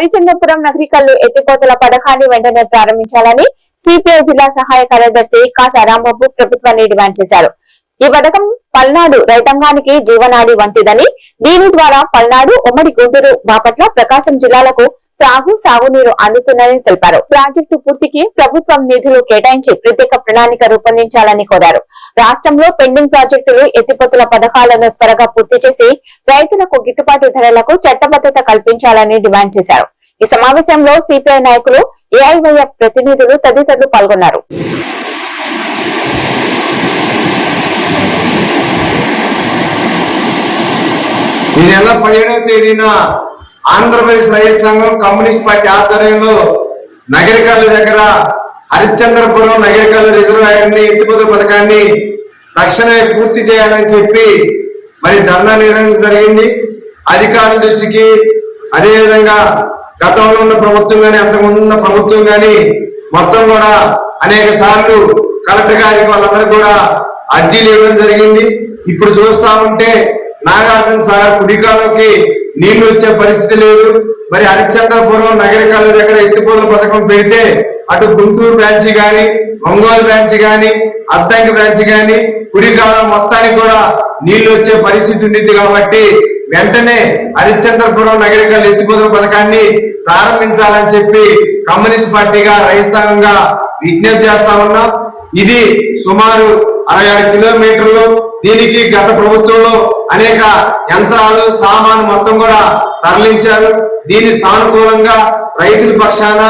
హరిచంద్రపురం నగరికల్లు ఎత్తిపోతల పథకాన్ని వెంటనే ప్రారంభించాలని సిపిఐ జిల్లా సహాయ కార్యదర్శి కాసా రాంబాబు ప్రభుత్వాన్ని డిమాండ్ చేశారు. ఈ పథకం పల్నాడు రైతాంగానికి జీవనాడి వంటిదని, దీని ద్వారా పల్నాడు, ఉమ్మడి గుంటూరు, బాపట్ల, ప్రకాశం జిల్లాలకు త్రాగు, సాగునీరు అందుతుందని తెలిపారు. ప్రాజెక్టు పూర్తికి ప్రభుత్వం నిధులు కేటాయించి ప్రత్యేక ప్రణాళిక రూపొందించాలని కోరారు. రాష్ట్రంలో పెండింగ్ ప్రాజెక్టులు, ఎత్తిపోతల పథకాలను త్వరగా పూర్తి చేసి రైతులకు గిట్టుబాటు ధరలకు చట్టబద్ధత కల్పించాలని డిమాండ్ చేశారు. ఈ సమావేశంలో సిపిఐ నాయకులు, ఏఐవైఎఫ్ ప్రతినిధులు తదితరులు పాల్గొన్నారు. ఈ నెల 17వ తేదీన ఆంధ్రప్రదేశ్ రైతు సంఘం కమ్యూనిస్ట్ పార్టీ ఆధ్వర్యంలో నగరికల్లు దగ్గర హరిశ్చంద్రపురం నగరికల్లు రిజర్వాయర్ని ఎత్తిపోతల పథకాన్ని తక్షణమే పూర్తి చేయాలని చెప్పి మరి ధర్నా నిర్వహించడం జరిగింది. అధికారుల దృష్టికి, అదేవిధంగా గతంలో ఉన్న ప్రభుత్వం కానీ అంతకుముందు ఉన్న ప్రభుత్వం కానీ మొత్తం కూడా అనేక సార్లు కలెక్టర్ గారికి వాళ్ళందరూ కూడా అర్జీలు ఇవ్వడం జరిగింది. ఇప్పుడు చూస్తా ఉంటే నాగార్జున సాగర్ కుడికాలోకి నీళ్లు వచ్చే పరిస్థితి లేదు. మరి హరిశ్చంద్రపురం నగరికల్లు దగ్గర ఎత్తిపోతల పథకం పెడితే అటు గుంటూరు బ్రాంచ్ గాని, ఒంగోలు బ్రాంచ్ గాని, అద్దంకి బ్రాంచ్ గాని కుడికాలం మొత్తానికి కూడా నీళ్లు వచ్చే పరిస్థితి ఉండింది. కాబట్టి వెంటనే హరిశ్చంద్రపురం నగరికల్లు ఎత్తిపోతల పథకాన్ని ప్రారంభించాలని చెప్పి కమ్యూనిస్ట్ పార్టీగా రైతు సంఘంగా విజ్ఞప్తి చేస్తా ఉన్నాం. ఇది సుమారు 66 కిలోమీటర్లు. దీనికి గత ప్రభుత్వంలో అనేక యంత్రాలు, సామాను మొత్తం కూడా తరలించారు. దీని సానుకూలంగా రైతుల పక్షాన,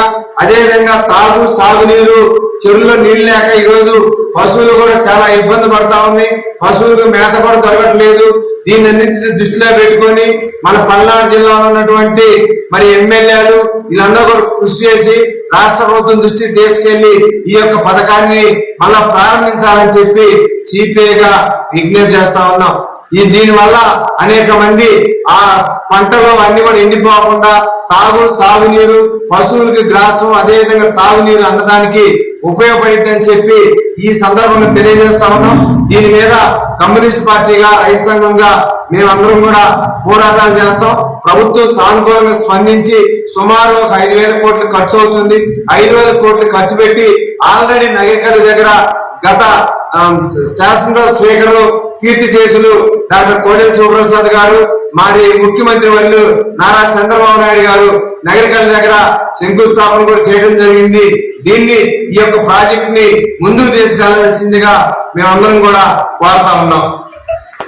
అదేవిధంగా తాగు, సాగునీరు, చెరువులో నీళ్లు లేక ఈరోజు పశువులు కూడా చాలా ఇబ్బంది పడతా ఉంది. పశువులకు మేత కూడా దొరకట్లేదు. దీనన్నింటినీ దృష్టిలో పెట్టుకొని మన పల్నాడు జిల్లాలో ఉన్నటువంటి మరి ఎమ్మెల్యేలు వీళ్ళందరూ కూడా కృషి చేసి రాష్ట్ర ప్రభుత్వం దృష్టికి తీసుకెళ్లి ఈ యొక్క పథకాన్ని మళ్ళా ప్రారంభించాలని చెప్పి సిపిఐగా విజ్ఞప్తి చేస్తా ఉన్నాం. దీని వల్ల అనేక మంది ఆ పంటలు అన్ని కూడా ఎండిపోకుండా తాగు, సాగునీరు, పశువులకి గ్రాసం, అదేవిధంగా సాగునీరు అందడానికి ఉపయోగపడుతుందని చెప్పి ఈ సందర్భంగా తెలియజేస్తా ఉన్నాం. దీని మీద కమ్యూనిస్ట్ పార్టీగా, రైతు సంఘంగా మేమందరం కూడా పోరాటాలు చేస్తాం. ప్రభుత్వం సానుకూలంగా స్పందించి సుమారు 5,000 కోట్లు ఖర్చు అవుతుంది. 5,000 కోట్లు ఖర్చు పెట్టి ఆల్రెడీ నగరికల్లు దగ్గర గత శాసనసభ స్పీకర్ కీర్తి చేసులు డాక్టర్ కోడెల శివప్రసాద్ గారు, మరి ముఖ్యమంత్రి వాళ్ళు నారా చంద్రబాబు నాయుడు గారు నగరికల్లు దగ్గర శంకుస్థాపన కూడా చేయడం జరిగింది. దీన్ని, ఈ యొక్క ప్రాజెక్ట్ ని ముందుకు తీసుకెళ్లాల్సిందిగా మేమందరం కూడా కోరుతా ఉన్నాం.